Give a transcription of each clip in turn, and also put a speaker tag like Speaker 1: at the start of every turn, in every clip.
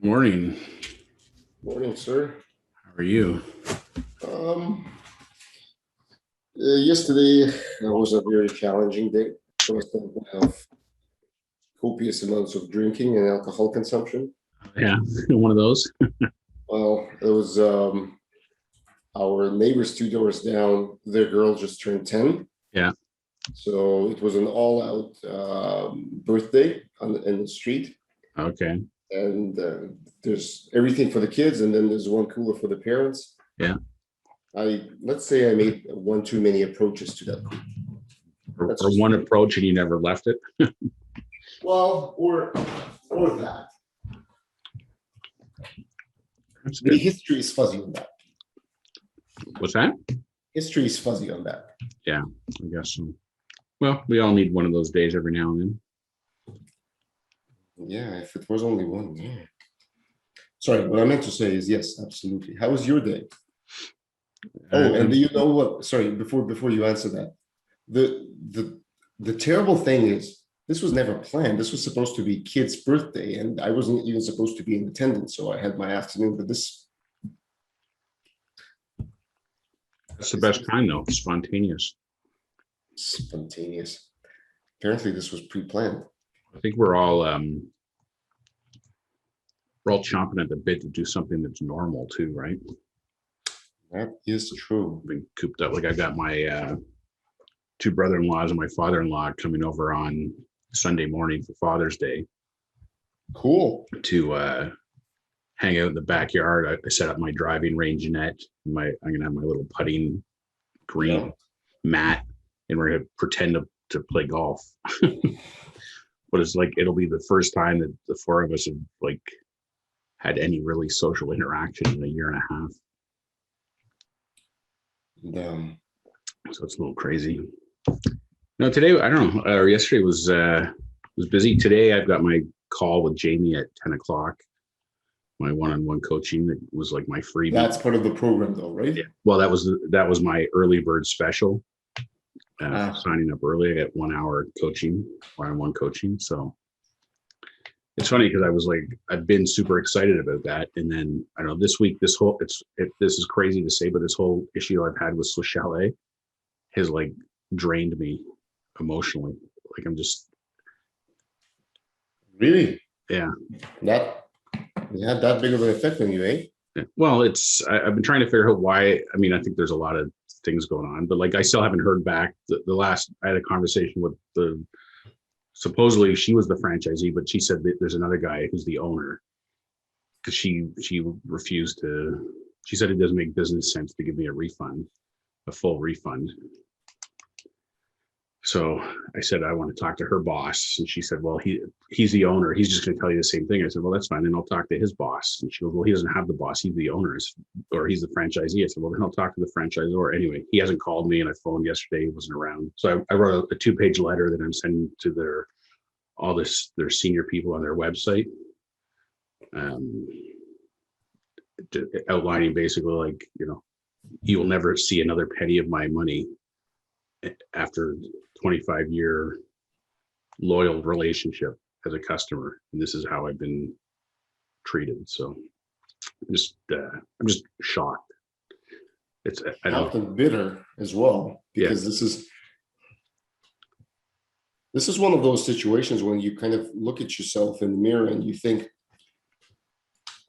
Speaker 1: Morning.
Speaker 2: Morning, sir.
Speaker 1: How are you?
Speaker 2: Um, Yesterday was a very challenging day. There was of copious amounts of drinking and alcohol consumption.
Speaker 1: Yeah, one of those.
Speaker 2: Well, it was our neighbors 2 doors down. Their girl just turned 10.
Speaker 1: Yeah.
Speaker 2: So it was an all-out birthday in the street.
Speaker 1: Okay.
Speaker 2: And there's everything for the kids, and then there's one cooler for the parents.
Speaker 1: Yeah.
Speaker 2: Let's say I made one too many approaches to that.
Speaker 1: Or one approach and you never left it.
Speaker 2: Well, or that.
Speaker 1: That's
Speaker 2: The
Speaker 1: good.
Speaker 2: history is fuzzy on that.
Speaker 1: What's that?
Speaker 2: History is fuzzy on that.
Speaker 1: Yeah, I guess so. Well, we all need one of those days every now and then.
Speaker 2: Yeah, if it was only one, yeah. Sorry, what I meant to say is yes, absolutely. How was your day? Oh, and do you know what? Sorry, before you answer that, the terrible thing is this was never planned. This was supposed to be kid's birthday, and I wasn't even supposed to be in attendance, so I had my afternoon. But
Speaker 1: that's the best kind, though. Spontaneous.
Speaker 2: Spontaneous. Apparently, this was pre-planned.
Speaker 1: I think we're all chomping at the bit to do something that's normal too, right?
Speaker 2: That is true.
Speaker 1: Been cooped up. Like I got my two brother-in-laws and my father-in-law coming over on Sunday morning for Father's Day.
Speaker 2: Cool.
Speaker 1: To hang out in the backyard. I set up my driving range net. I'm gonna have my little putting green mat, and we're gonna pretend to play golf. But it's like it'll be the first time that the four of us have like had any really social interaction in a year and a half. So it's a little crazy. No, today I don't know. Or yesterday was busy. Today I've got my call with Jamie at 10 o'clock. My one-on-one coaching that was like my freebie.
Speaker 2: That's part of the program, though, right?
Speaker 1: Yeah. Well, that was my early bird special. Signing up early, I got 1 hour coaching, one-on-one coaching. So it's funny because I was like, I've been super excited about that, and then I don't know. This week, this is crazy to say, but this whole issue I've had with Swiss Chalet has like drained me emotionally. Like I'm just
Speaker 2: really,
Speaker 1: yeah.
Speaker 2: That had that big of an effect on you, eh?
Speaker 1: Yeah. Well, I've been trying to figure out why. I mean, I think there's a lot of things going on, but like I still haven't heard back. The last I had a conversation with supposedly she was the franchisee, but she said that there's another guy who's the owner because she refused to. She said it doesn't make business sense to give me a full refund. So I said, I want to talk to her boss. And she said, well, he's the owner. He's just going to tell you the same thing. I said, well, that's fine. Then I'll talk to his boss. And she goes, well, he doesn't have the boss. He's the owner, or he's the franchisee. I said, well, then I'll talk to the franchisor. Anyway, he hasn't called me, and I phoned yesterday. He wasn't around. So I wrote a 2-page letter that I'm sending to their senior people on their website, outlining basically like, you will never see another penny of my money after 25-year loyal relationship as a customer, and this is how I've been treated. So I'm just shocked. It's
Speaker 2: often bitter as well, because this is one of those situations when you kind of look at yourself in the mirror and you think,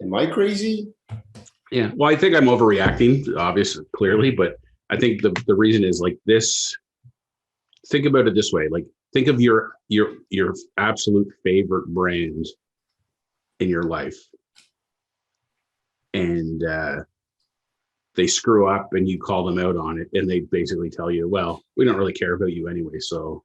Speaker 2: am I crazy?
Speaker 1: Yeah, well, I think I'm overreacting, obviously, clearly, but I think the reason is like this. Think about it this way: like, think of your absolute favorite brand in your life, and they screw up, and you call them out on it, and they basically tell you, "Well, we don't really care about you anyway." So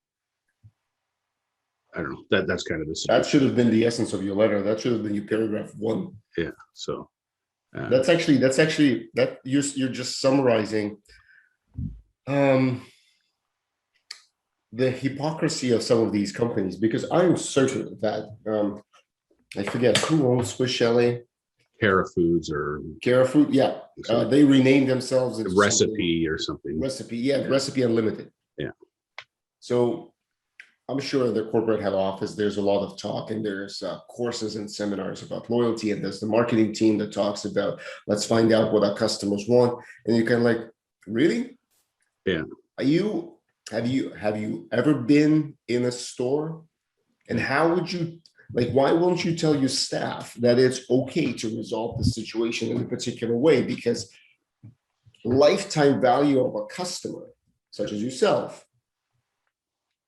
Speaker 1: I don't know. That's kind of the situation.
Speaker 2: That should have been the essence of your letter. That should have been your paragraph 1.
Speaker 1: Yeah. So
Speaker 2: that's actually that you're just summarizing the hypocrisy of some of these companies, because I'm certain that I forget who owns Swiss Chalet.
Speaker 1: Cara Foods or
Speaker 2: Cara Food, yeah. They renamed themselves into
Speaker 1: Recipe or something.
Speaker 2: Recipe, yeah, Recipe Unlimited.
Speaker 1: Yeah.
Speaker 2: So I'm sure in the corporate head office, there's a lot of talk, and there's courses and seminars about loyalty, and there's the marketing team that talks about, let's find out what our customers want. And you can like, really?
Speaker 1: Yeah.
Speaker 2: Are you, have you ever been in a store? And how would you, like, why won't you tell your staff that it's okay to resolve the situation in a particular way? Because lifetime value of a customer, such as yourself,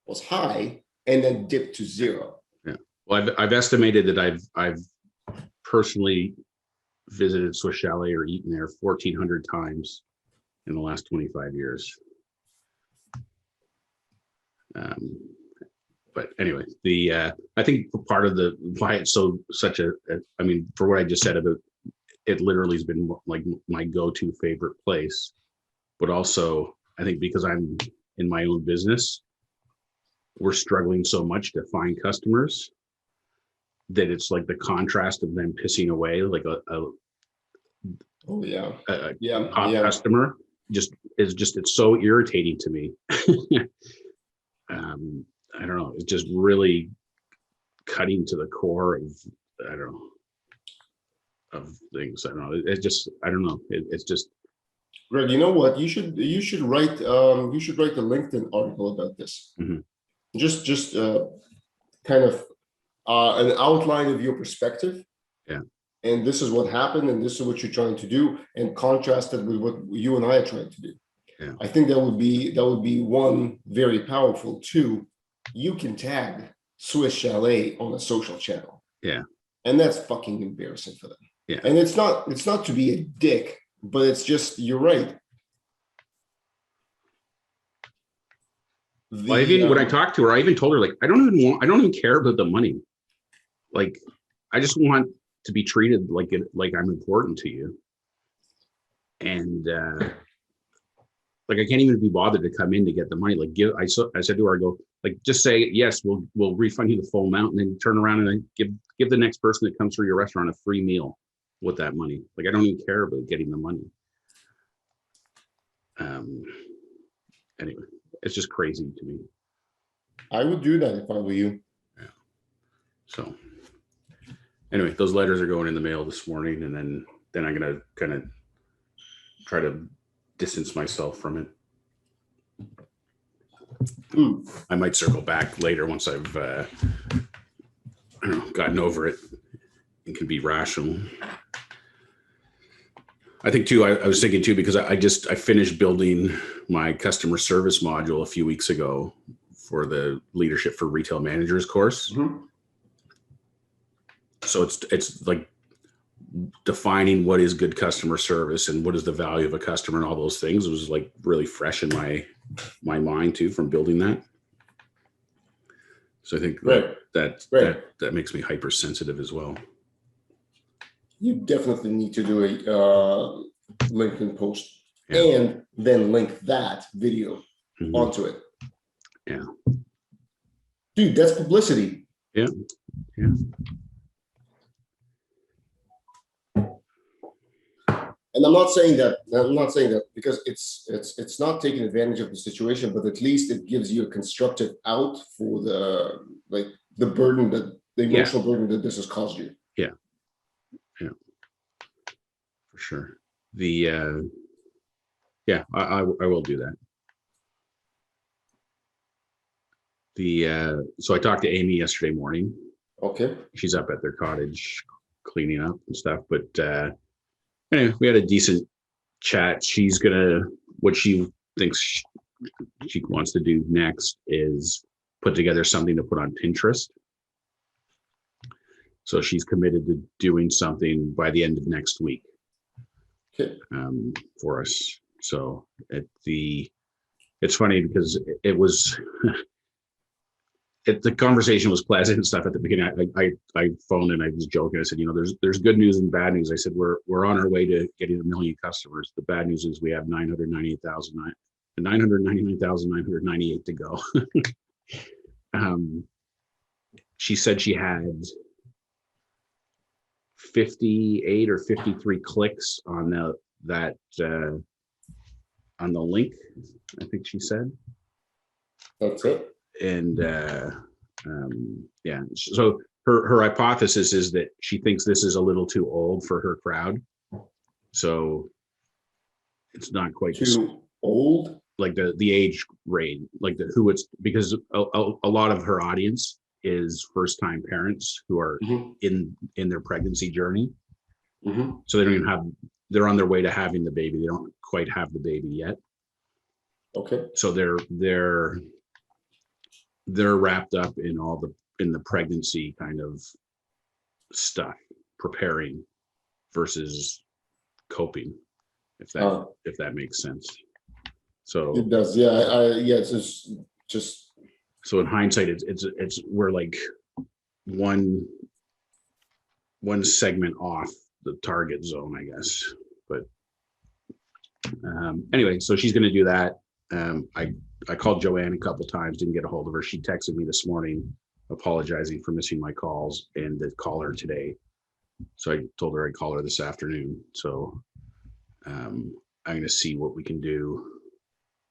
Speaker 2: was high and then dipped to zero.
Speaker 1: Yeah. Well, I've estimated that I've personally visited Swiss Chalet or eaten there 1,400 times in the last 25 years. But anyway, I think part of the why it's such a I mean, for what I just said about it, literally has been like my go-to favorite place. But also, I think because I'm in my own business, we're struggling so much to find customers that it's like the contrast of them pissing away like a customer it's so irritating to me. I don't know, it's just really cutting to the core of things. I don't know, I don't know, it's just.
Speaker 2: Greg, you know what, you should write a LinkedIn article about this.
Speaker 1: Mm-hmm.
Speaker 2: Just kind of an outline of your perspective.
Speaker 1: Yeah. And
Speaker 2: this is what happened, and this is what you're trying to do, and contrast it with what you and I are trying to do.
Speaker 1: Yeah.
Speaker 2: I think that would be one, very powerful. Two, you can tag Swiss Chalet on a social channel.
Speaker 1: Yeah. And
Speaker 2: that's fucking embarrassing for them.
Speaker 1: Yeah.
Speaker 2: And it's not to be a dick, but it's just, you're right.
Speaker 1: When I talked to her, I even told her, like, I don't even care about the money. Like, I just want to be treated like I'm important to you. And like, I can't even be bothered to come in to get the money. Like, I said to her, I go, like, just say, yes, we'll refund you the full amount, and then turn around and then give the next person that comes through your restaurant a free meal with that money. Like, I don't even care about getting the money. Anyway, it's just crazy to me.
Speaker 2: I would do that if I were you.
Speaker 1: Yeah. So anyway, those letters are going in the mail this morning, and then I'm gonna kind of try to distance myself from it. I might circle back later once I've I don't know, gotten over it and can be rational. I think too, I was thinking too, because I finished building my customer service module a few weeks ago for the Leadership for Retail Managers course.
Speaker 2: Mm-hmm.
Speaker 1: So it's like defining what is good customer service and what is the value of a customer and all those things. It was like really fresh in my mind too from building that. So I think that makes me hypersensitive as well.
Speaker 2: You definitely need to do a LinkedIn post, and then link that video onto it.
Speaker 1: Yeah.
Speaker 2: Dude, that's publicity.
Speaker 1: Yeah. Yeah.
Speaker 2: And I'm not saying that because it's not taking advantage of the situation, but at least it gives you a constructive out for the burden, the emotional burden that this has caused you.
Speaker 1: Yeah. Yeah. For sure. I will do that. So I talked to Amy yesterday morning.
Speaker 2: Okay.
Speaker 1: She's up at their cottage cleaning up and stuff, but anyway, we had a decent chat. What she thinks she wants to do next is put together something to put on Pinterest. So she's committed to doing something by the end of next week.
Speaker 2: Okay.
Speaker 1: For us. So it's funny because it was the conversation was pleasant and stuff at the beginning. I phoned and I was joking. I said, there's good news and bad news. I said, we're on our way to getting 1 million customers. The bad news is we have 999,998 to go. She said she had 58 or 53 clicks on on the link, I think she said.
Speaker 2: That's it.
Speaker 1: and yeah, so her hypothesis is that she thinks this is a little too old for her crowd, so it's not quite
Speaker 2: Too old?
Speaker 1: like the age range, like who it's, because a lot of her audience is first time parents who are in their pregnancy journey. So they don't even have, they're on their way to having the baby. They don't quite have the baby yet.
Speaker 2: Okay.
Speaker 1: So they're wrapped up in in the pregnancy kind of stuff, preparing versus coping, if that makes sense. So
Speaker 2: it does. Yeah. Yeah. It's just.
Speaker 1: So in hindsight, it's we're like one segment off the target zone, I guess. But anyway, so she's going to do that. I called Joanne a couple times, didn't get a hold of her. She texted me this morning apologizing for missing my calls and to call her today. So I told her I'd call her this afternoon. So I'm going to see what we can do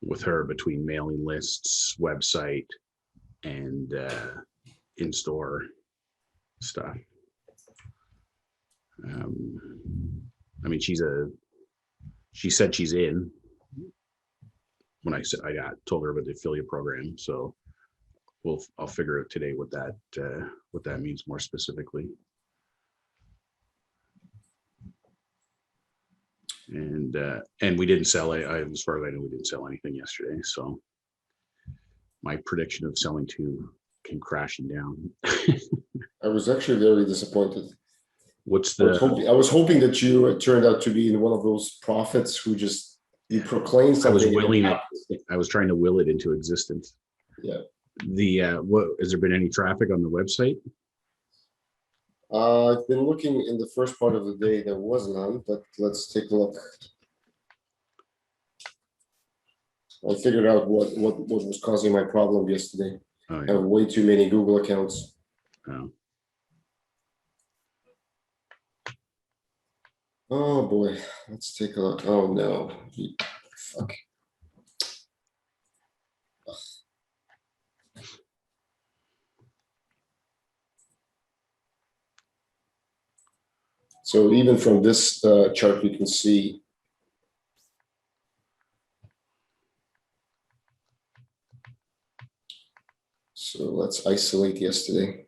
Speaker 1: with her between mailing lists, website, and in-store stuff. I mean, she said she's in when I said told her about the affiliate program. So I'll figure out today what that means more specifically. And we didn't sell it. As far as I know, we didn't sell anything yesterday. So my prediction of selling two came crashing down.
Speaker 2: I was actually very disappointed.
Speaker 1: I
Speaker 2: was hoping that you turned out to be in one of those prophets who just you proclaim something.
Speaker 1: I was trying to will it into existence.
Speaker 2: Yeah.
Speaker 1: Has there been any traffic on the website?
Speaker 2: I've been looking in the first part of the day. There was none, but let's take a look. I figured out what was causing my problem yesterday.
Speaker 1: Oh, yeah.
Speaker 2: I have way too many Google accounts.
Speaker 1: Oh.
Speaker 2: Oh boy, let's take a look. Oh no, fuck. Ugh. So even from this chart, we can see so let's isolate yesterday.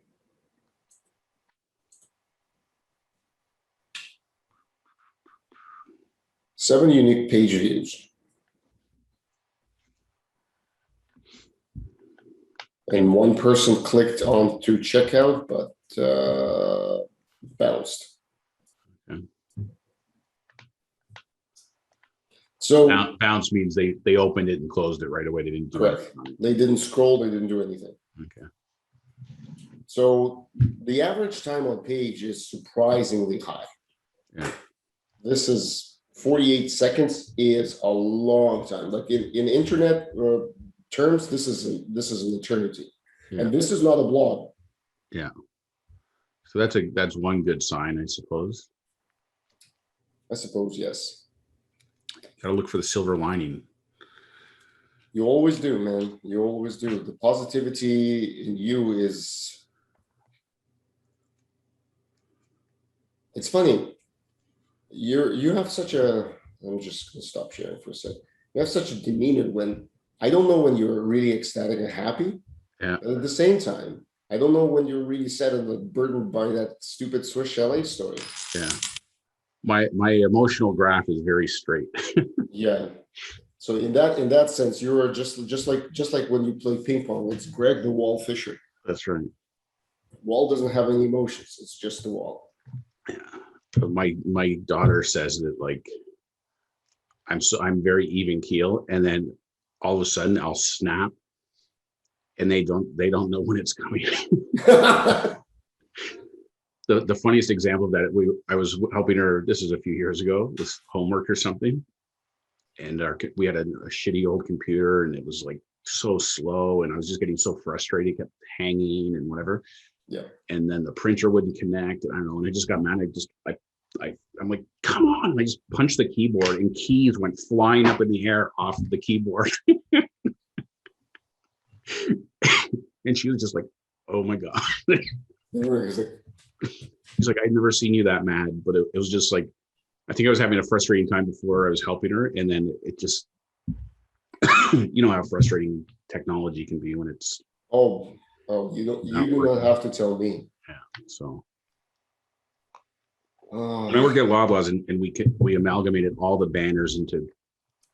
Speaker 2: Seven unique page views. And one person clicked on to checkout, but bounced.
Speaker 1: Okay.
Speaker 2: So
Speaker 1: bounce means they opened it and closed it right away. They didn't do
Speaker 2: correct. They didn't scroll. They didn't do anything.
Speaker 1: Okay.
Speaker 2: So the average time on page is surprisingly high.
Speaker 1: Yeah.
Speaker 2: This is 48 seconds is a long time. Like in internet terms, this is an eternity. Yeah. And this is not a blog.
Speaker 1: Yeah. So that's one good sign, I suppose.
Speaker 2: I suppose, yes.
Speaker 1: Gotta look for the silver lining.
Speaker 2: You always do, man. You always do. The positivity in you is. It's funny. You have such a. I'm just gonna stop sharing for a second. You have such a demeanor when I don't know when you're really ecstatic and happy.
Speaker 1: Yeah.
Speaker 2: And at the same time, I don't know when you're really sad and burdened by that stupid Swiss chalet story.
Speaker 1: Yeah. My emotional graph is very straight.
Speaker 2: Yeah. So in that sense, you're just like when you play ping pong, it's Greg the Wall Fisher.
Speaker 1: That's right.
Speaker 2: Wall doesn't have any emotions. It's just the wall.
Speaker 1: Yeah. But my daughter says that like I'm very even keel, and then all of a sudden I'll snap, and they don't know when it's coming. The funniest example of that, I was helping her, this is a few years ago, with homework or something. And we had a shitty old computer, and it was like so slow, and I was just getting so frustrated, it kept hanging and whatever.
Speaker 2: Yeah.
Speaker 1: And then the printer wouldn't connect. I don't know. And I just got mad. I'm like, come on. And I just punched the keyboard, and keys went flying up in the air off the keyboard. And she was just like, oh my God.
Speaker 2: He's like,
Speaker 1: He's like, I'd never seen you that mad, but it was just like, I think I was having a frustrating time before I was helping her. And then it just, you know how frustrating technology can be when it's
Speaker 2: oh, you do not have to tell me.
Speaker 1: Yeah. So
Speaker 2: Oh,
Speaker 1: when I worked at Loblaws and we amalgamated all the banners into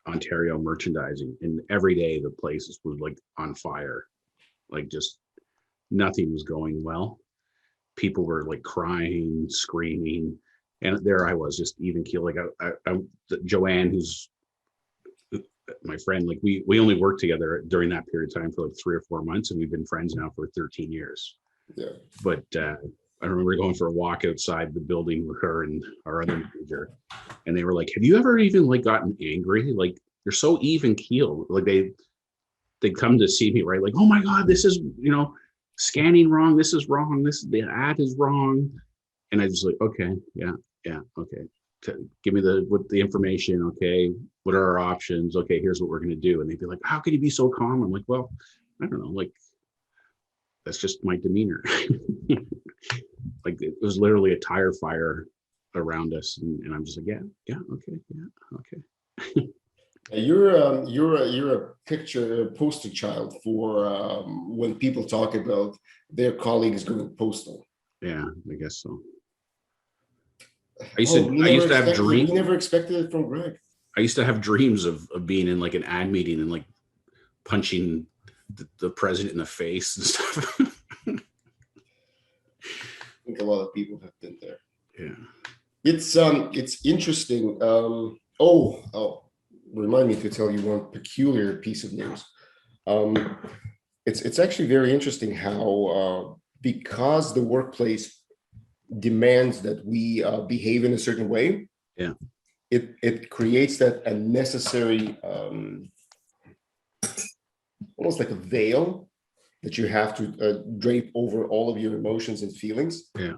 Speaker 1: Ontario merchandising, and every day the place was like on fire, like just nothing was going well. People were like crying, screaming, and there I was, just even keel. Like Joanne, who's my friend, like we only worked together during that period of time for like 3 or 4 months, and we've been friends now for 13 years.
Speaker 2: yeah.
Speaker 1: But I remember going for a walk outside the building with her and our other manager, and they were like, "Have you ever even like gotten angry? Like you're so even keeled." Like they come to see me, right? Like, "Oh my God, this is scanning wrong. This is wrong. The ad is wrong." And I just like, okay, yeah, okay. Give me the information. Okay, what are our options? Okay, here's what we're gonna do. And they'd be like, "How can you be so calm?" I'm like, "Well, I don't know. Like that's just my demeanor." Like it was literally a tire fire around us, and I'm just like, yeah, okay.
Speaker 2: You're a picture poster child for when people talk about their colleagues going postal.
Speaker 1: Yeah, I guess so.
Speaker 2: We
Speaker 1: I used to have dreams.
Speaker 2: We never expected it from Greg.
Speaker 1: I used to have dreams of being in like an ad meeting and like punching the president in the face and stuff.
Speaker 2: I think a lot of people have been there.
Speaker 1: Yeah.
Speaker 2: It's interesting. Remind me to tell you one peculiar piece of news. It's actually very interesting how because the workplace demands that we behave in a certain way.
Speaker 1: Yeah.
Speaker 2: It creates that unnecessary, almost like a veil that you have to drape over all of your emotions and feelings.
Speaker 1: Yeah.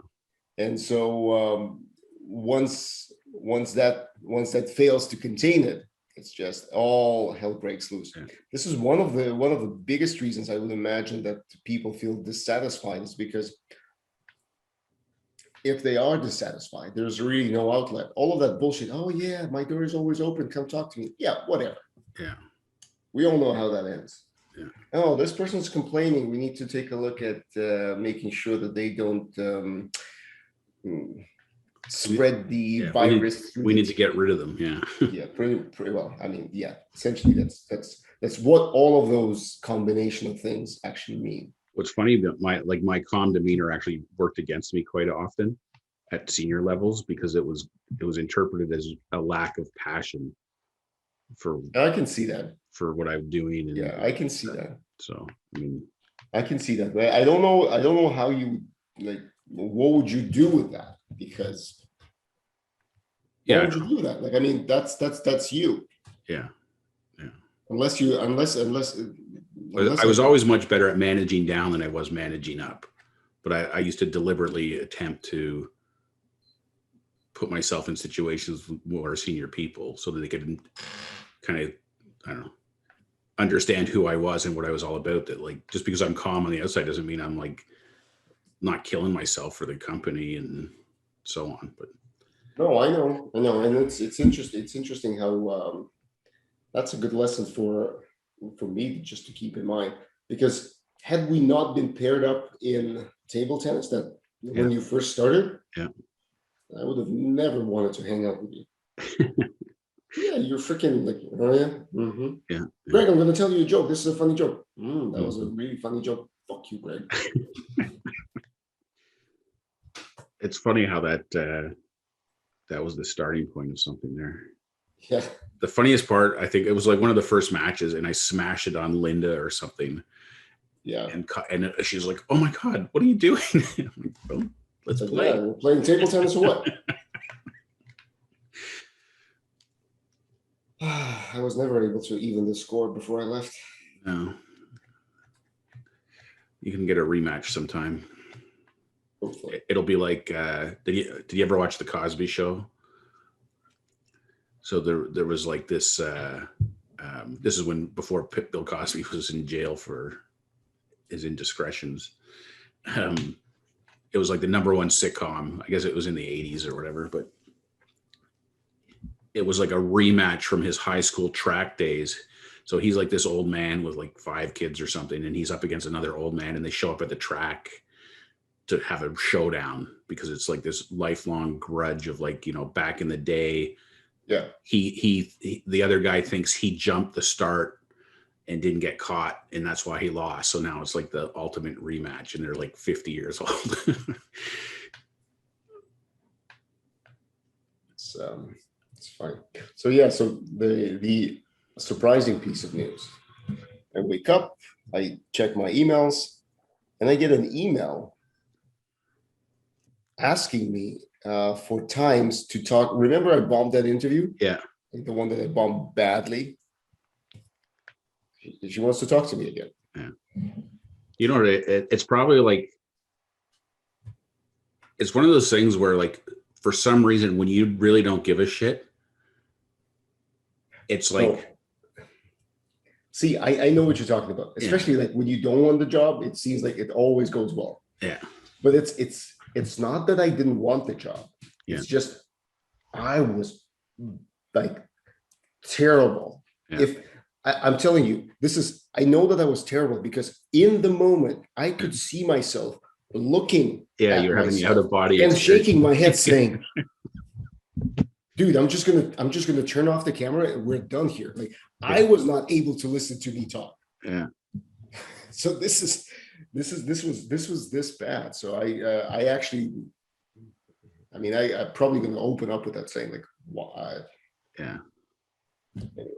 Speaker 2: And so once that fails to contain it, it's just all hell breaks loose. Yeah. This is one of the biggest reasons I would imagine that people feel dissatisfied, is because if they are dissatisfied, there's really no outlet. All of that bullshit. Oh yeah, my door is always open. Come talk to me. Yeah, whatever.
Speaker 1: Yeah.
Speaker 2: We all know how that ends.
Speaker 1: Yeah.
Speaker 2: Oh, this person's complaining. We need to take a look at making sure that they don't spread the virus.
Speaker 1: We need to get rid of them. Yeah.
Speaker 2: Yeah, pretty well. I mean, yeah. Essentially, that's what all of those combination of things actually mean.
Speaker 1: What's funny that my calm demeanor actually worked against me quite often at senior levels, because it was interpreted as a lack of passion for.
Speaker 2: I can see that
Speaker 1: for what I'm doing. And
Speaker 2: yeah, I can see that.
Speaker 1: So I mean,
Speaker 2: I can see that. But I don't know how you like. What would you do with that? Because what would you do with that? Like, I mean, that's you.
Speaker 1: Yeah.
Speaker 2: Unless
Speaker 1: I was always much better at managing down than I was managing up, but I used to deliberately attempt to put myself in situations with more senior people so that they could kind of, I don't know, understand who I was and what I was all about. That like, just because I'm calm on the outside doesn't mean I'm like not killing myself for the company and so on. But
Speaker 2: no, I know, and it's interesting. It's interesting how that's a good lesson for me just to keep in mind, because had we not been paired up in table tennis when you first started, I would have never wanted to hang out with you. Yeah, you're freaking like, oh yeah, mm-hmm.
Speaker 1: Yeah.
Speaker 2: Greg, I'm going to tell you a joke. This is a funny joke. That was a really funny joke. Fuck you, Greg.
Speaker 1: It's funny how that was the starting point of something there.
Speaker 2: Yeah.
Speaker 1: The funniest part, I think it was like one of the first matches, and I smashed it on Linda or something.
Speaker 2: Yeah.
Speaker 1: And she's like, "Oh my God, what are you doing?" I'm like, "Well, let's play."
Speaker 2: Yeah, we're playing table tennis or what? I was never able to even the score before I left.
Speaker 1: No. You can get a rematch sometime.
Speaker 2: Hopefully.
Speaker 1: It'll be like, did you ever watch The Cosby Show? So there was like this. This is before Bill Cosby was in jail for his indiscretions. It was like the #1 sitcom. I guess it was in the 80s or whatever, but it was like a rematch from his high school track days. So he's like this old man with like 5 kids or something, and he's up against another old man, and they show up at the track to have a showdown because it's like this lifelong grudge of like, back in the day.
Speaker 2: Yeah.
Speaker 1: He the other guy thinks he jumped the start and didn't get caught, and that's why he lost. So now it's like the ultimate rematch, and they're like 50 years old.
Speaker 2: It's fine. So yeah, so the surprising piece of news. I wake up, I check my emails, and I get an email asking me for times to talk. Remember, I bombed that interview?
Speaker 1: Yeah.
Speaker 2: Like the one that I bombed badly. She wants to talk to me again.
Speaker 1: Yeah. It's probably like, it's one of those things where like, for some reason, when you really don't give a shit, it's like,
Speaker 2: see, I know what you're talking about, especially like when you don't want the job, it seems like it always goes well.
Speaker 1: Yeah.
Speaker 2: But it's not that I didn't want the job.
Speaker 1: Yeah.
Speaker 2: It's just, I was like terrible.
Speaker 1: Yeah.
Speaker 2: If I'm telling you, I know that I was terrible because in the moment I could see myself looking
Speaker 1: you're having the out of body
Speaker 2: and shaking my head saying, dude, I'm just gonna turn off the camera and we're done here. Like I was not able to listen to me talk.
Speaker 1: Yeah.
Speaker 2: So this was this bad. So I actually, I mean, I'm probably gonna open up with that saying like, why?
Speaker 1: Yeah.
Speaker 2: Anyway.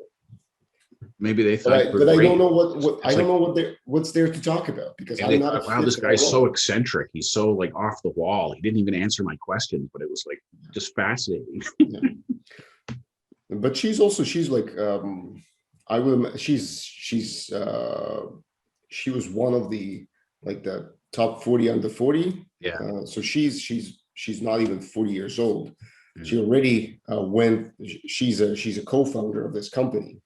Speaker 1: Maybe they thought,
Speaker 2: but I don't know I don't know what's there to talk about because I'm not.
Speaker 1: Wow, this guy's so eccentric. He's so like off the wall. He didn't even answer my questions, but it was like just fascinating.
Speaker 2: Yeah. But she's like I will. She was one of the like the top 40 under 40.
Speaker 1: Yeah.
Speaker 2: So she's not even 40 years old.
Speaker 1: Yeah.
Speaker 2: She already went. She's a co-founder of this company.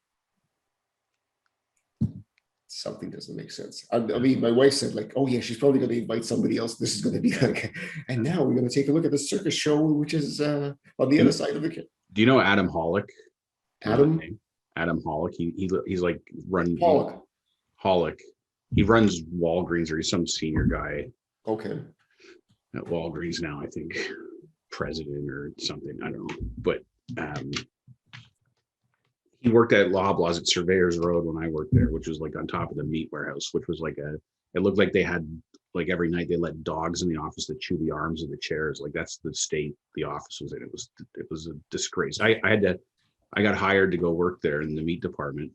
Speaker 2: Something doesn't make sense. I mean, my wife said like, oh yeah, she's probably going to invite somebody else. This is going to be like, and now we're going to take a look at the circus show, which is on the other side of the kid.
Speaker 1: Do you know Adam Hollick?
Speaker 2: Adam
Speaker 1: Hollick. He's like running
Speaker 2: Hollick.
Speaker 1: He runs Walgreens, or he's some senior guy.
Speaker 2: Okay.
Speaker 1: At Walgreens now, I think president or something. I don't know, but he worked at Loblaws at Surveyors Road when I worked there, which was like on top of the meat warehouse, which was like it looked like they had like every night they let dogs in the office that chew the arms of the chairs. Like that's the state the office was in. It was a disgrace. I got hired to go work there in the meat department,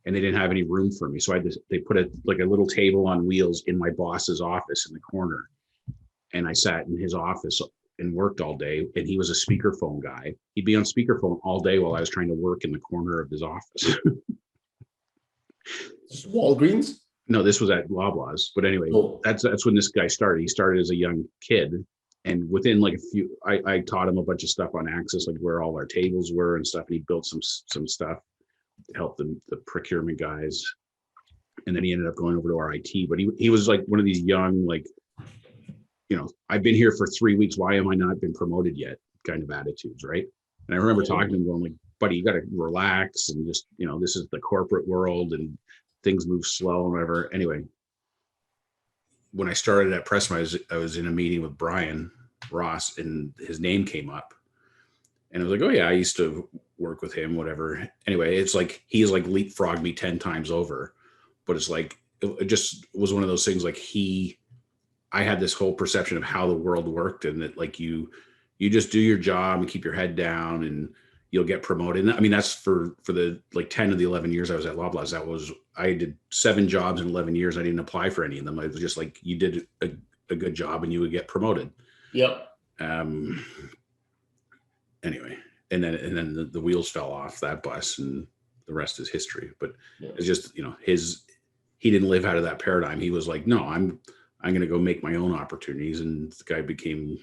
Speaker 1: and they didn't have any room for me. So they put a little table on wheels in my boss's office in the corner. And I sat in his office and worked all day, and he was a speakerphone guy. He'd be on speakerphone all day while I was trying to work in the corner of his office.
Speaker 2: Walgreens?
Speaker 1: No, this was at Loblaws. But anyway, that's when this guy started. He started as a young kid, and within like I taught him a bunch of stuff on Access, like where all our tables were and stuff. And he built some stuff to help the procurement guys. And then he ended up going over to our IT. But he was like one of these young, like, I've been here for 3 weeks. Why am I not been promoted yet? Kind of attitudes, right? And I remember talking to him going like, buddy, you got to relax and just, this is the corporate world and things move slow and whatever. Anyway, when I started at Pressman, I was in a meeting with Brian Ross and his name came up. And I was like, oh yeah, I used to work with him, whatever. Anyway, it's like, he's like leapfrogged me 10 times over, but it's like, it just was one of those things like I had this whole perception of how the world worked, and that like you just do your job and keep your head down and you'll get promoted. And I mean, that's for the like 10 of the 11 years I was at Loblaws. I did 7 jobs in 11 years. I didn't apply for any of them. It was just like, you did a good job and you would get promoted.
Speaker 2: Yep.
Speaker 1: Anyway, and then the wheels fell off that bus and the rest is history. But it's just, he didn't live out of that paradigm. He was like, no, I'm going to go make my own opportunities. And the guy became,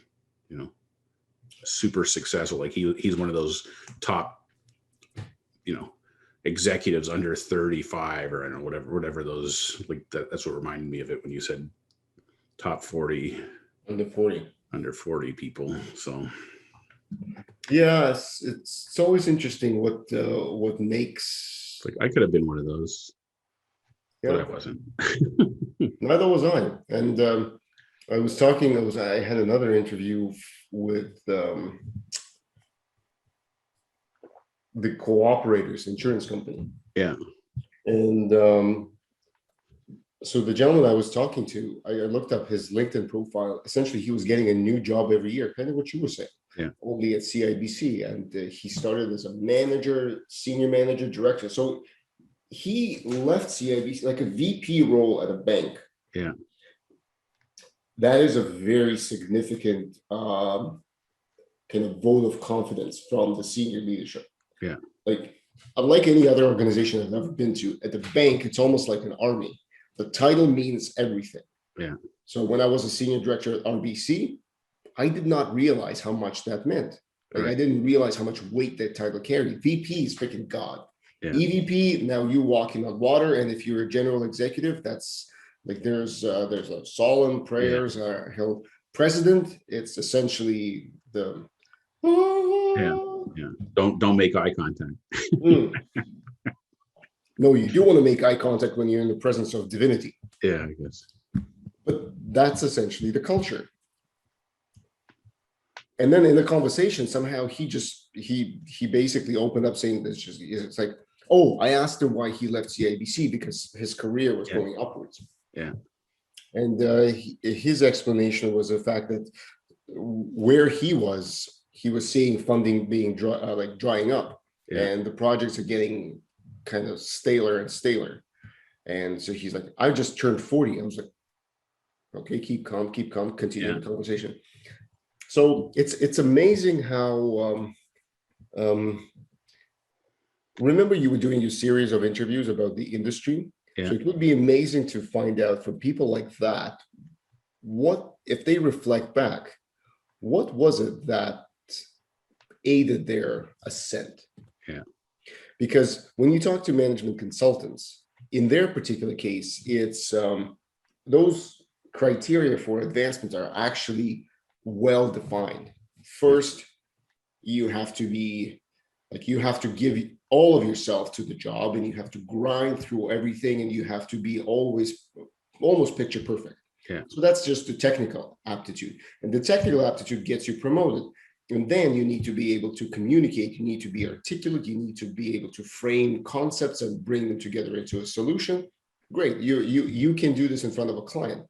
Speaker 1: super successful. Like he's one of those top, executives under 35, or I don't know, whatever those, like that's what reminded me of it when you said top 40 under 40 people. So
Speaker 2: yeah, it's always interesting what makes.
Speaker 1: like I could have been one of those,
Speaker 2: Yeah,
Speaker 1: but I wasn't.
Speaker 2: neither was I. And I had another interview with the cooperators insurance company.
Speaker 1: Yeah.
Speaker 2: And so the gentleman I was talking to, I looked up his LinkedIn profile. Essentially, he was getting a new job every year, kind of what you were saying.
Speaker 1: Yeah.
Speaker 2: Only at CIBC, and he started as a manager, senior manager, director. So he left CIBC like a VP role at a bank.
Speaker 1: Yeah.
Speaker 2: That is a very significant kind of vote of confidence from the senior leadership.
Speaker 1: Yeah.
Speaker 2: Like, unlike any other organization I've ever been to, at the bank, it's almost like an army. The title means everything.
Speaker 1: Yeah.
Speaker 2: So when I was a senior director at RBC, I did not realize how much that meant. Like,
Speaker 1: Right.
Speaker 2: I didn't realize how much weight that title carried. VP is freaking God.
Speaker 1: Yeah.
Speaker 2: EVP, now you walking on water. And if you're a general executive, that's like there's a solemn prayers. President, it's essentially the
Speaker 1: Yeah. Don't make eye contact.
Speaker 2: No, you do want to make eye contact when you're in the presence of divinity.
Speaker 1: Yeah, I guess.
Speaker 2: But that's essentially the culture. And then in the conversation, somehow he basically opened up saying this. It's like, oh, I asked him why he left CIBC because his career was going upwards.
Speaker 1: Yeah.
Speaker 2: And his explanation was the fact that where he was seeing funding being drying up, and the projects are getting kind of staler and staler. And so he's like, I just turned 40. I was like, okay, keep calm, continue the conversation. So it's amazing how remember you were doing your series of interviews about the industry. So it would be amazing to find out from people like that, what if they reflect back, what was it that aided their ascent?
Speaker 1: Yeah.
Speaker 2: Because when you talk to management consultants, in their particular case, it's those criteria for advancement are actually well defined. First, you have to be like, you have to give all of yourself to the job, and you have to grind through everything, and you have to be always almost picture perfect.
Speaker 1: Yeah.
Speaker 2: So that's just the technical aptitude, and the technical aptitude gets you promoted. And then you need to be able to communicate, you need to be articulate, you need to be able to frame concepts and bring them together into a solution. Great, you can do this in front of a client.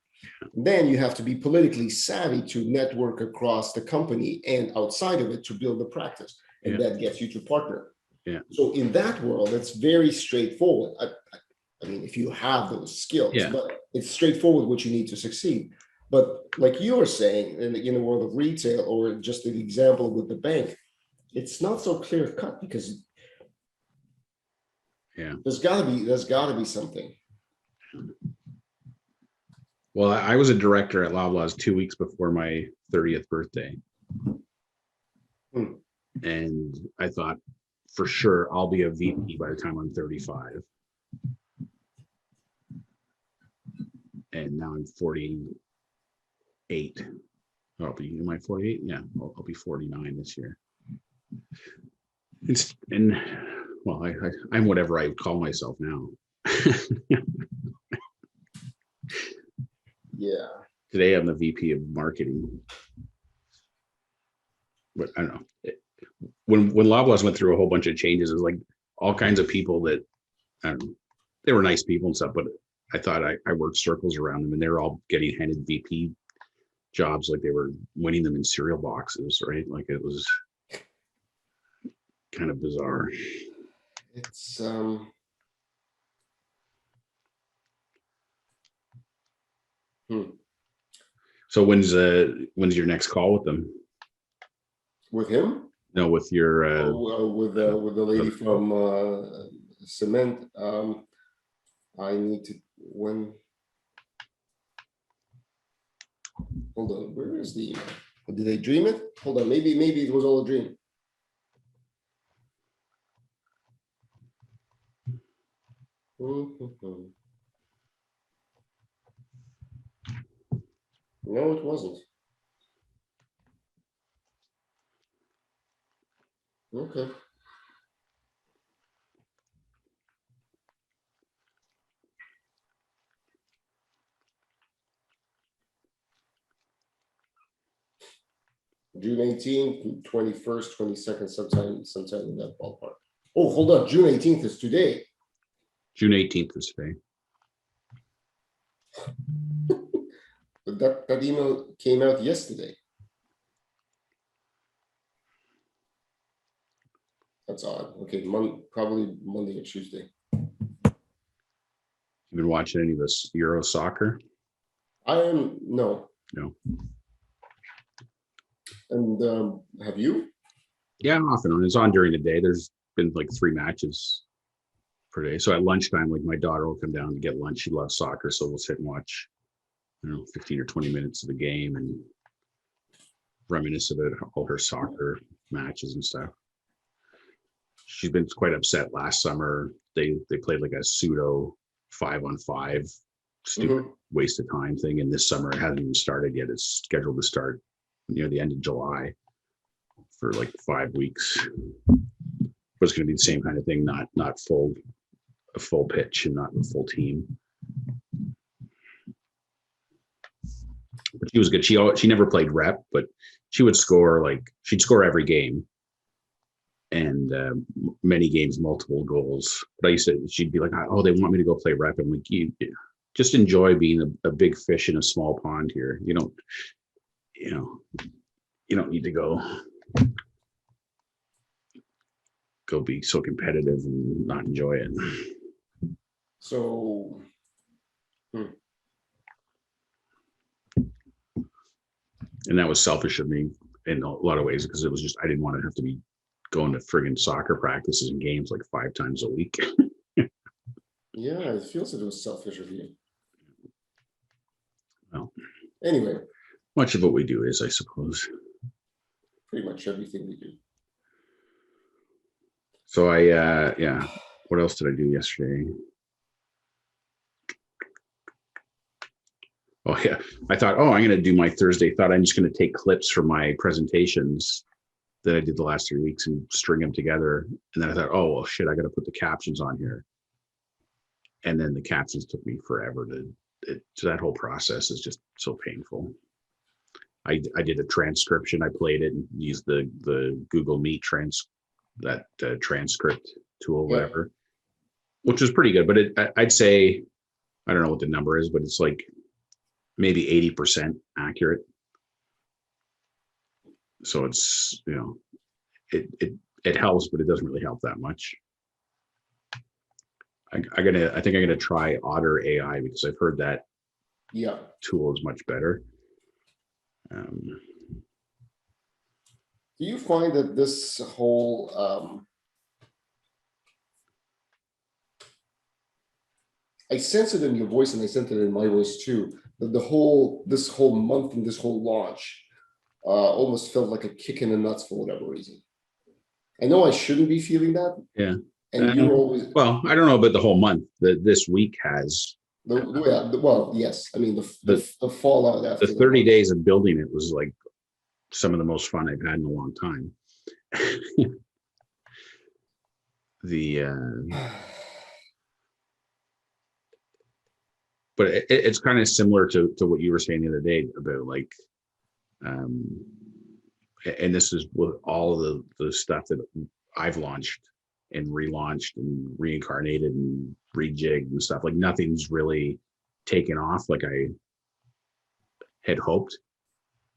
Speaker 2: Then you have to be politically savvy to network across the company and outside of it to build the practice. And that gets you to partner.
Speaker 1: Yeah.
Speaker 2: So in that world, it's very straightforward. I mean, if you have those skills, but it's straightforward what you need to succeed. But like you were saying, in the world of retail, or just the example with the bank, it's not so clear cut, because there's gotta be something.
Speaker 1: Well, I was a director at Loblaws 2 weeks before my 30th birthday. And I thought, for sure, I'll be a VP by the time I'm 35. And now I'm 48. I'll be, am I 48? Yeah, I'll be 49 this year. Well, I'm whatever I would call myself now.
Speaker 2: Yeah.
Speaker 1: Today I'm the VP of marketing. But I don't know. When Loblaws went through a whole bunch of changes, it was like all kinds of people that, I don't know, they were nice people and stuff, but I thought I worked circles around them, and they were all getting handed VP jobs like they were winning them in cereal boxes, right? Like, it was kind of bizarre.
Speaker 2: It's
Speaker 1: So when's your next call with them?
Speaker 2: With him?
Speaker 1: No, with your
Speaker 2: with the lady from Cement. I need to hold on, where is the email? Did they dream it? Hold on, maybe it was all a dream. Mhm. No, it wasn't. Okay. June 18th, 21st, 22nd, sometime in that ballpark. Oh, hold on. June 18th is today.
Speaker 1: June 18th is today.
Speaker 2: But that email came out yesterday. That's odd. Okay, probably Monday or Tuesday.
Speaker 1: You been watching any of this Euro soccer?
Speaker 2: No.
Speaker 1: No.
Speaker 2: And have you?
Speaker 1: Yeah, off and on. It's on during the day. There's been like 3 matches per day. So at lunchtime, like my daughter will come down to get lunch. She loves soccer, so we'll sit and watch, 15 or 20 minutes of the game and reminisce about all her soccer matches and stuff. She's been quite upset last summer. They played like a pseudo 5-on-5 stupid waste of time thing, and this summer it hasn't even started yet. It's scheduled to start near the end of July for like 5 weeks. But it's going to be the same kind of thing, not a full pitch and not a full team. But she was good. She never played rep, but she would score she'd score every game, and many games, multiple goals. But she'd be like, "Oh, they want me to go play rep." I'm like, "You just enjoy being a big fish in a small pond here. You don't need to go be so competitive and not enjoy it."
Speaker 2: So,
Speaker 1: And that was selfish of me in a lot of ways, because it was just, I didn't want to have to be going to friggin' soccer practices and games like 5 times a week.
Speaker 2: yeah, it feels like it was selfish of you.
Speaker 1: Well,
Speaker 2: anyway,
Speaker 1: much of what we do is, I suppose.
Speaker 2: Pretty much everything we do.
Speaker 1: So what else did I do yesterday? Oh yeah, I thought, I'm going to do my Thursday thought. I'm just going to take clips from my presentations that I did the last 3 weeks and string them together. And then I thought, oh, well, shit, I got to put the captions on here. And then the captions took me forever so that whole process is just so painful. I did a transcription. I played it and used the Google Meet transcript tool, whatever, which was pretty good. But I'd say, I don't know what the number is, but it's like maybe 80% accurate. So it's, it helps, but it doesn't really help that much. I think I'm gonna try Otter AI, because I've heard that tool is much better.
Speaker 2: Do you find that this whole I sense it in your voice, and I sense it in my voice too, that this whole month and this whole launch almost felt like a kick in the nuts for whatever reason? I know I shouldn't be feeling that.
Speaker 1: Yeah.
Speaker 2: And you're always,
Speaker 1: well, I don't know about the whole month. This week has
Speaker 2: yes. I mean the fallout after
Speaker 1: the 30 days of building it was like some of the most fun I've had in a long time. But it's kind of similar to what you were saying the other day about like, and this is with all the stuff that I've launched and relaunched and reincarnated and rejigged and stuff. Like nothing's really taken off like I had hoped,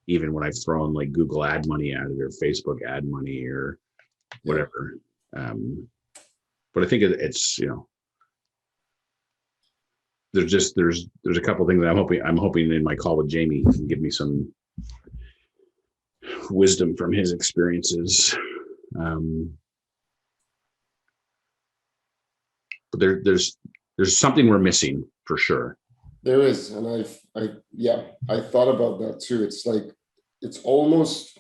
Speaker 1: even when I've thrown like Google ad money at it or Facebook ad money or whatever. But I think it's, there's a couple of things that I'm hoping in my call with Jamie can give me some wisdom from his experiences. But there's something we're missing for sure.
Speaker 2: There is, and I thought about that too. It's like it's almost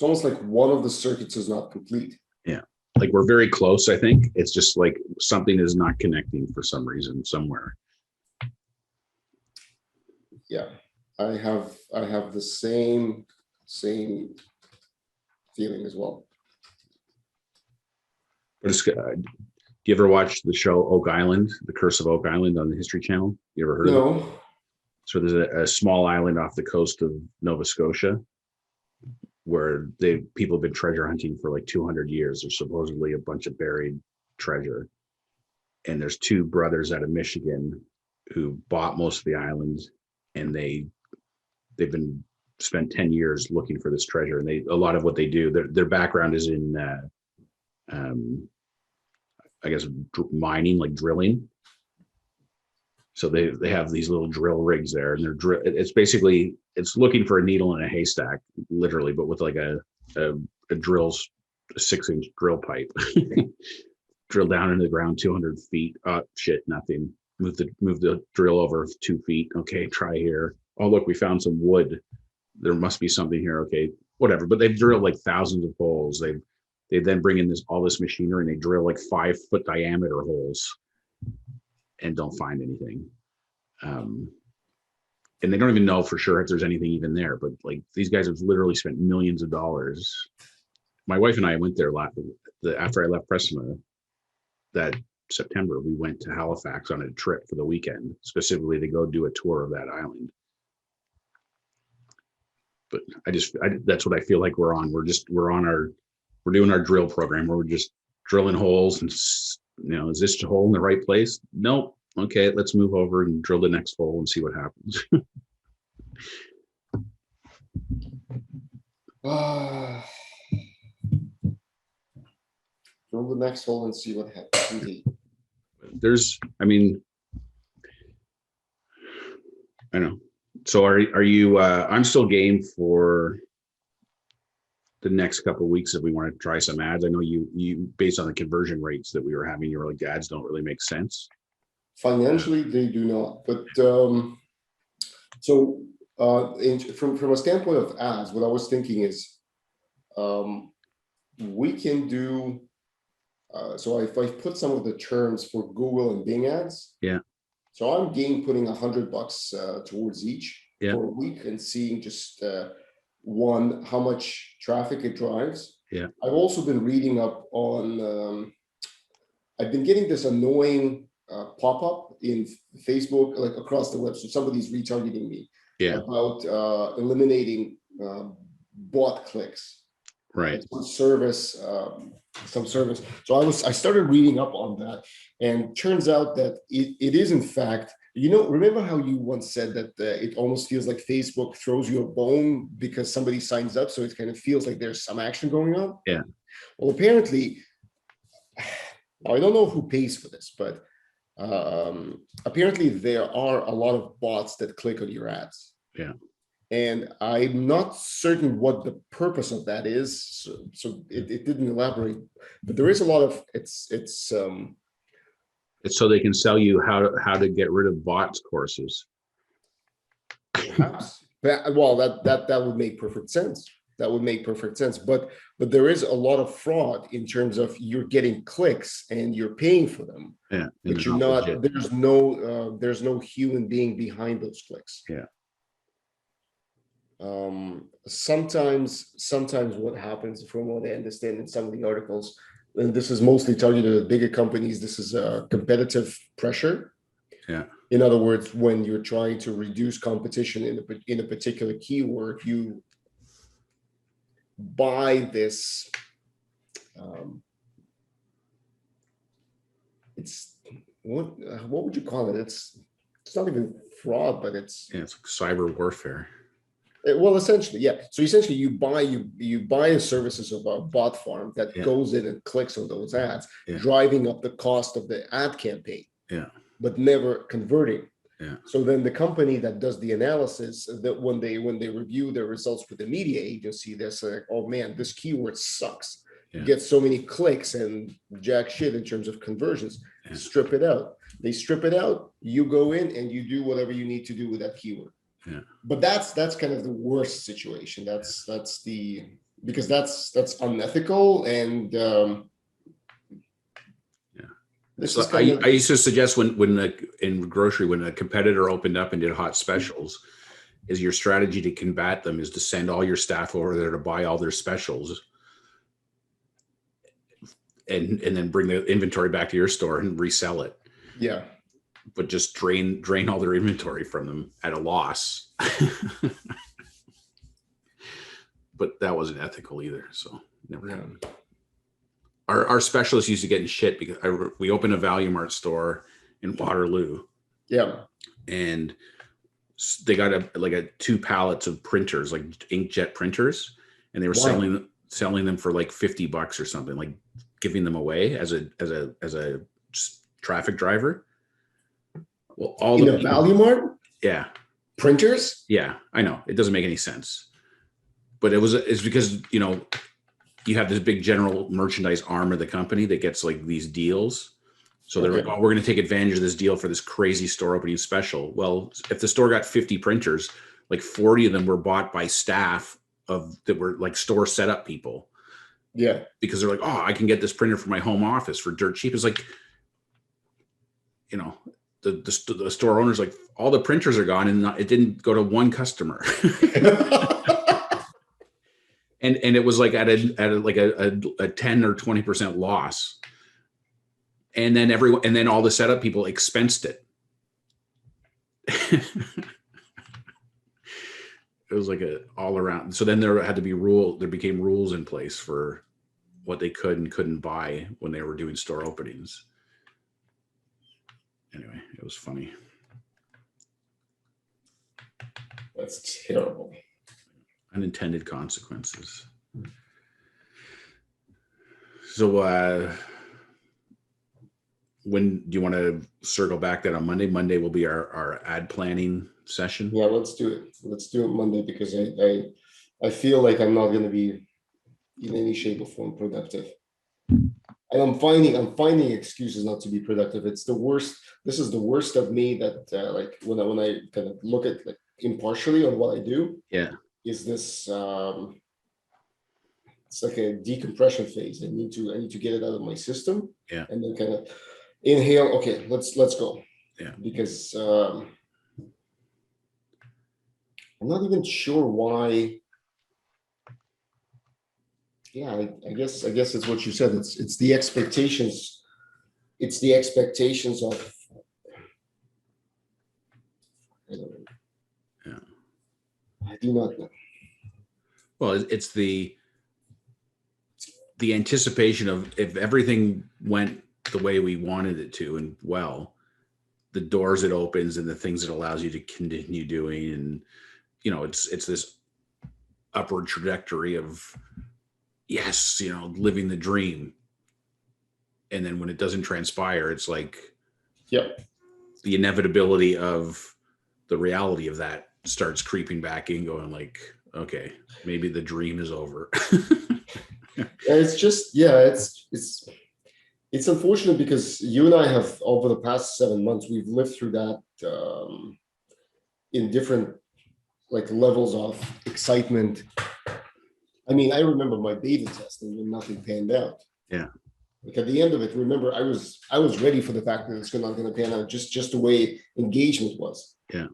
Speaker 2: like one of the circuits is not complete.
Speaker 1: Yeah. like we're very close. I think it's just like something is not connecting for some reason somewhere.
Speaker 2: Yeah, I have the same feeling as well.
Speaker 1: But it's good. Do you ever watch the show Oak Island, The Curse of Oak Island on the History Channel? You ever heard of it?
Speaker 2: No.
Speaker 1: So there's a small island off the coast of Nova Scotia where people have been treasure hunting for like 200 years. There's supposedly a bunch of buried treasure. And there's two brothers out of Michigan who bought most of the island, and they've been spent 10 years looking for this treasure. And a lot of what they do, their background is in I guess mining, like drilling. So they have these little drill rigs there, and it's looking for a needle in a haystack, literally, but with like a 6-inch drill pipe. Drill down into the ground 200 feet. Oh shit, nothing. Move the drill over 2 feet. Okay, try here. Oh look, we found some wood. There must be something here. Okay, whatever. But they've drilled like thousands of holes. They then bring in all this machinery, and they drill like 5-foot diameter holes and don't find anything. And they don't even know for sure if there's anything even there. But like these guys have literally spent millions of dollars. My wife and I went there after I left Preston that September. We went to Halifax on a trip for the weekend, specifically to go do a tour of that island. But that's what I feel like we're on. We're doing our drill program where we're just drilling holes and, is this hole in the right place? Nope. Okay, let's move over and drill the next hole and see what happens.
Speaker 2: Drill the next hole and see what happens. Indeed.
Speaker 1: I know. So are you, I'm still game for the next couple of weeks if we want to try some ads. I know you based on the conversion rates that we were having, you were like, the ads don't really make sense.
Speaker 2: Financially, they do not. But from a standpoint of ads, what I was thinking is we can do. So if I put some of the terms for Google and Bing ads,
Speaker 1: yeah.
Speaker 2: So I'm game putting $100 towards each for a week and seeing just how much traffic it drives.
Speaker 1: Yeah.
Speaker 2: I've also been reading up on. I've been getting this annoying pop-up in Facebook, like across the web. So somebody's retargeting me about eliminating bot clicks.
Speaker 1: Right.
Speaker 2: Some service. So I started reading up on that, and turns out that it is in fact. Remember how you once said that it almost feels like Facebook throws you a bone because somebody signs up, so it kind of feels like there's some action going on.
Speaker 1: Yeah.
Speaker 2: Well, apparently, I don't know who pays for this, but apparently there are a lot of bots that click on your ads.
Speaker 1: Yeah.
Speaker 2: And I'm not certain what the purpose of that is. So it didn't elaborate, but there is a lot of it's
Speaker 1: so they can sell you how to get rid of bots courses.
Speaker 2: Perhaps. Well, that would make perfect sense. That would make perfect sense. But there is a lot of fraud in terms of you're getting clicks and you're paying for them.
Speaker 1: Yeah.
Speaker 2: But you're not. Legit. There's no human being behind those clicks.
Speaker 1: Yeah.
Speaker 2: Sometimes what happens, from what I understand in some of the articles, and this is mostly targeted at bigger companies, this is competitive pressure.
Speaker 1: Yeah.
Speaker 2: In other words, when you're trying to reduce competition in a particular keyword, you buy this. It's what would you call it? It's not even fraud, but it's
Speaker 1: like cyber warfare.
Speaker 2: Well, essentially, yeah. So essentially, you buy the services of a bot farm that goes in and clicks on those ads, driving up the cost of the ad campaign, but never converting.
Speaker 1: Yeah.
Speaker 2: So then the company that does the analysis, that when they review their results with the media agency, they're like, oh man, this keyword sucks. You get so many clicks and jack shit in terms of conversions. Strip it out. They strip it out. You go in and you do whatever you need to do with that keyword.
Speaker 1: Yeah.
Speaker 2: But that's kind of the worst situation. Because that's unethical, and This
Speaker 1: So
Speaker 2: is kind of
Speaker 1: I used to suggest in grocery, when a competitor opened up and did hot specials, is your strategy to combat them is to send all your staff over there to buy all their specials, and then bring the inventory back to your store and resell it.
Speaker 2: yeah.
Speaker 1: But just drain all their inventory from them at a loss. But that wasn't ethical either, so never happened. Our specialists used to get in shit because we opened a Value Mart store in Waterloo.
Speaker 2: Yeah.
Speaker 1: And they got a 2 pallets of printers, like inkjet printers, and they were selling them for like $50 or something, like giving them away as a traffic driver. Well, all
Speaker 2: in
Speaker 1: the
Speaker 2: a Value Mart,
Speaker 1: yeah,
Speaker 2: printers.
Speaker 1: yeah, I know it doesn't make any sense, but it's because you have this big general merchandise arm of the company that gets like these deals. So they're like, oh, we're going to take advantage of this deal for this crazy store opening special. Well, if the store got 50 printers, like 40 of them were bought by staff that were like store setup people.
Speaker 2: Yeah.
Speaker 1: Because they're like, oh, I can get this printer for my home office for dirt cheap. It's like, the store owner's like, all the printers are gone and it didn't go to one customer. and it was like at a 10 or 20% loss. And then all the setup people expensed it. It was like all around. So then there became rules in place for what they could and couldn't buy when they were doing store openings. Anyway, it was funny.
Speaker 2: That's terrible.
Speaker 1: Unintended consequences. So when do you want to circle back that on Monday? Monday will be our ad planning session.
Speaker 2: Yeah, let's do it. Let's do it Monday, because I feel like I'm not going to be in any shape or form productive. And I'm finding excuses not to be productive. It's the worst. This is the worst of me, that like when I kind of look at like impartially on what I do.
Speaker 1: Yeah.
Speaker 2: Is this it's like a decompression phase. I need to get it out of my system.
Speaker 1: Yeah.
Speaker 2: And then kind of inhale. Okay, let's go.
Speaker 1: Yeah.
Speaker 2: Because I'm not even sure why. Yeah, I guess it's what you said. It's the expectations. It's the expectations of. I don't know.
Speaker 1: Yeah.
Speaker 2: I do not know.
Speaker 1: Well, it's the anticipation of, if everything went the way we wanted it to, and the doors it opens and the things it allows you to continue doing, and it's this upward trajectory of, yes, living the dream. And then when it doesn't transpire, it's like,
Speaker 2: yep,
Speaker 1: the inevitability of the reality of that starts creeping back in, going like, okay, maybe the dream is over.
Speaker 2: It's just, it's unfortunate, because you and I have, over the past 7 months, we've lived through that in different like levels of excitement. I mean, I remember my beta testing when nothing panned out.
Speaker 1: Yeah.
Speaker 2: Like at the end of it, remember, I was ready for the fact that it's not going to pan out, just the way engagement was.
Speaker 1: Yeah.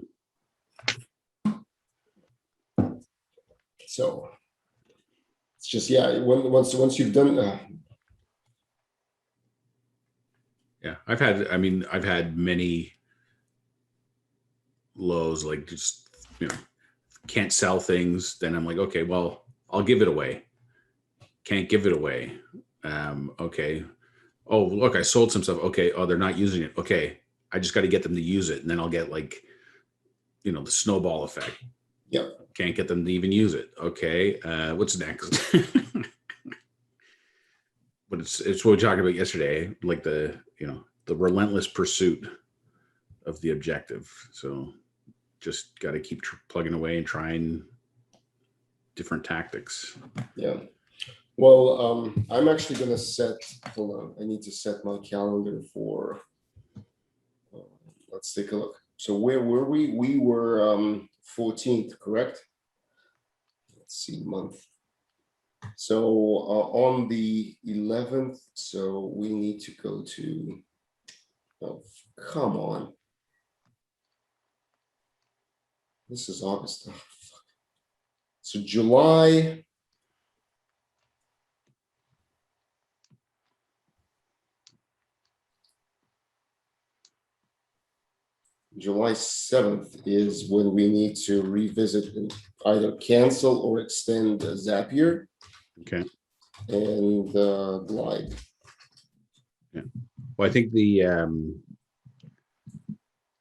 Speaker 2: So it's just, once you've done.
Speaker 1: Yeah, I've had many lows, like just can't sell things. Then I'm like, okay, well, I'll give it away. Can't give it away. Okay. Oh, look, I sold some stuff. Okay. Oh, they're not using it. Okay. I just got to get them to use it. And then I'll get like, the snowball effect.
Speaker 2: Yep.
Speaker 1: Can't get them to even use it. Okay. What's next? But it's what we talked about yesterday, like the relentless pursuit of the objective. So just got to keep plugging away and trying different tactics.
Speaker 2: Yeah. Well, I'm actually going to hold on. I need to set my calendar for, let's take a look. So where were we? We were 14th, correct? Let's see, month. So on the 11th, so we need to go to Oh, come on. This is August. Oh, fuck. So July. July 7th is when we need to revisit and either cancel or extend Zapier
Speaker 1: Okay.
Speaker 2: and Glide.
Speaker 1: Yeah. Well, I think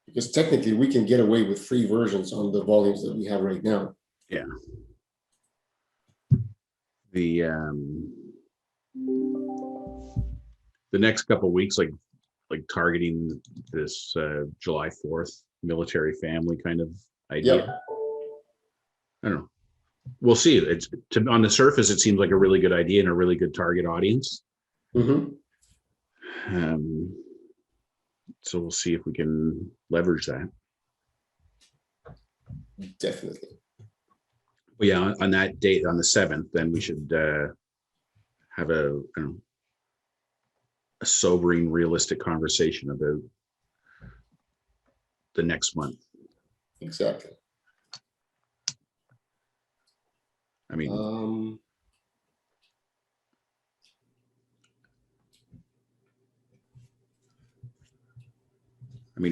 Speaker 2: Because technically we can get away with free versions on the volumes that we have right now.
Speaker 1: yeah. The next couple of weeks, like targeting this July 4th military family kind of idea.
Speaker 2: Yep.
Speaker 1: I don't know. We'll see. It's on the surface, it seems like a really good idea and a really good target audience.
Speaker 2: Mm-hmm.
Speaker 1: So we'll see if we can leverage that.
Speaker 2: Definitely.
Speaker 1: Well, yeah, on that date, on the 7th, then we should have a sobering, realistic conversation about the next month.
Speaker 2: Exactly.
Speaker 1: I mean,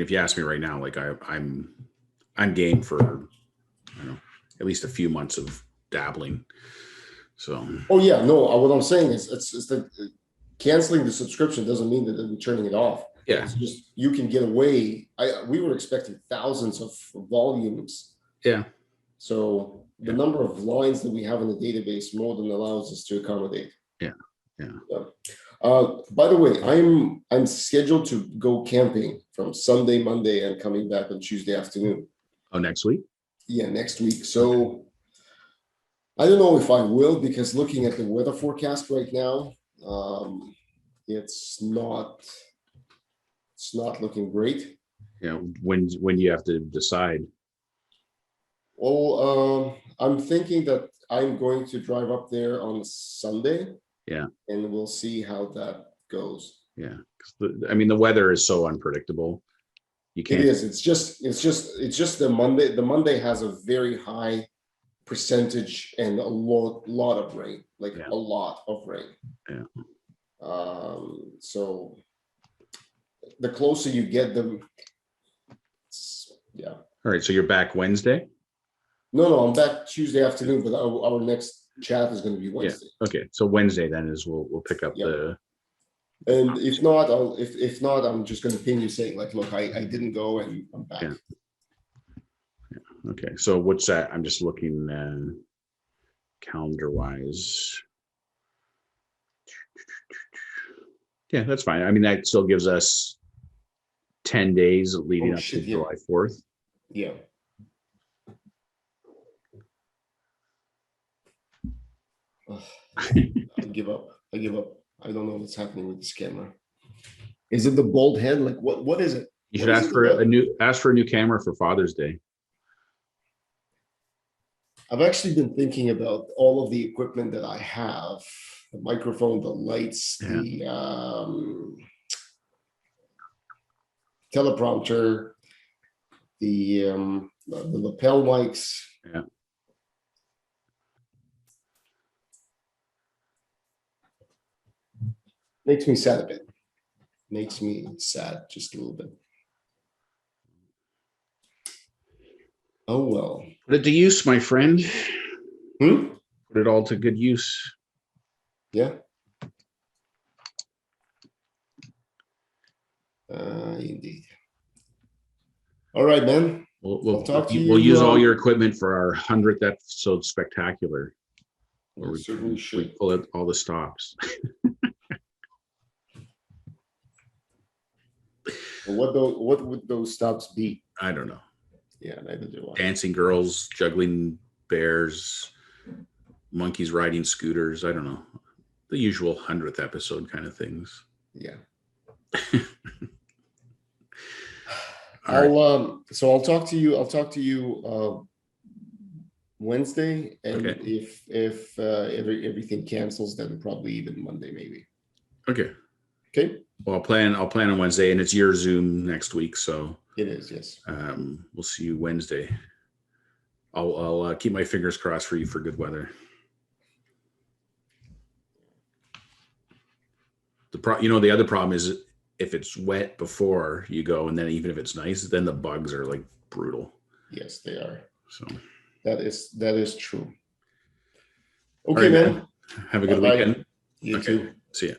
Speaker 1: if you ask me right now, like I'm game for, I don't know, at least a few months of dabbling. So.
Speaker 2: Oh yeah, no. What I'm saying is, it's the canceling the subscription doesn't mean that we're turning it off.
Speaker 1: Yeah.
Speaker 2: It's just you can get away. We were expecting thousands of volumes.
Speaker 1: Yeah.
Speaker 2: So the number of lines that we have in the database more than allows us to accommodate.
Speaker 1: Yeah. Yeah.
Speaker 2: By the way, I'm scheduled to go camping from Sunday, Monday, and coming back on Tuesday afternoon.
Speaker 1: Oh, next week?
Speaker 2: Yeah, next week. So I don't know if I will, because looking at the weather forecast right now, it's not looking great.
Speaker 1: Yeah. When you have to decide?
Speaker 2: Well, I'm thinking that I'm going to drive up there on Sunday.
Speaker 1: Yeah.
Speaker 2: And we'll see how that goes.
Speaker 1: Yeah. The weather is so unpredictable. You can't.
Speaker 2: It is. It's just the Monday. The Monday has a very high percentage and a lot of rain, a lot of rain.
Speaker 1: Yeah.
Speaker 2: So the closer you get them, yeah.
Speaker 1: All right. So you're back Wednesday?
Speaker 2: No, I'm back Tuesday afternoon, but our next chat is going to be Wednesday.
Speaker 1: Yeah. Okay. So Wednesday then is we'll pick up the.
Speaker 2: And if not, if not, I'm just going to ping you saying like, look, I didn't go and I'm back.
Speaker 1: Yeah. Okay. So what's that? I'm just looking calendar wise. Yeah, that's fine. That still gives us 10 days leading up to July 4th.
Speaker 2: Yeah. I give up. I don't know what's happening with this camera. Is it the bald head? Like what is it?
Speaker 1: You should ask for a new camera for Father's Day.
Speaker 2: I've actually been thinking about all of the equipment that I have, the microphone, the lights, the teleprompter, the lapel mics.
Speaker 1: Yeah.
Speaker 2: Makes me sad a bit. Makes me sad just a little bit. Oh well.
Speaker 1: Put it to use, my friend.
Speaker 2: Put
Speaker 1: it all to good use.
Speaker 2: Yeah. Indeed. All right, man.
Speaker 1: We'll talk to you. We'll use all your equipment for our 100th episode spectacular. Where we certainly should. We pull out all the stops.
Speaker 2: What would those stops be?
Speaker 1: I don't know.
Speaker 2: Yeah, neither do I.
Speaker 1: Dancing girls, juggling bears, monkeys riding scooters. I don't know. The usual 100th episode kind of things.
Speaker 2: Yeah.
Speaker 1: I'll
Speaker 2: talk to you Wednesday, and if everything cancels, then probably even Monday maybe.
Speaker 1: Okay.
Speaker 2: Okay.
Speaker 1: Well, I'll plan on Wednesday, and it's your Zoom next week, so
Speaker 2: It is, yes.
Speaker 1: we'll see you Wednesday. I'll keep my fingers crossed for you for good weather. The other problem is if it's wet before you go, and then even if it's nice, then the bugs are like brutal.
Speaker 2: Yes, they are.
Speaker 1: So
Speaker 2: that is true. Okay,
Speaker 1: right,
Speaker 2: man.
Speaker 1: Have a good
Speaker 2: Bye-bye.
Speaker 1: weekend.
Speaker 2: You too.
Speaker 1: See ya.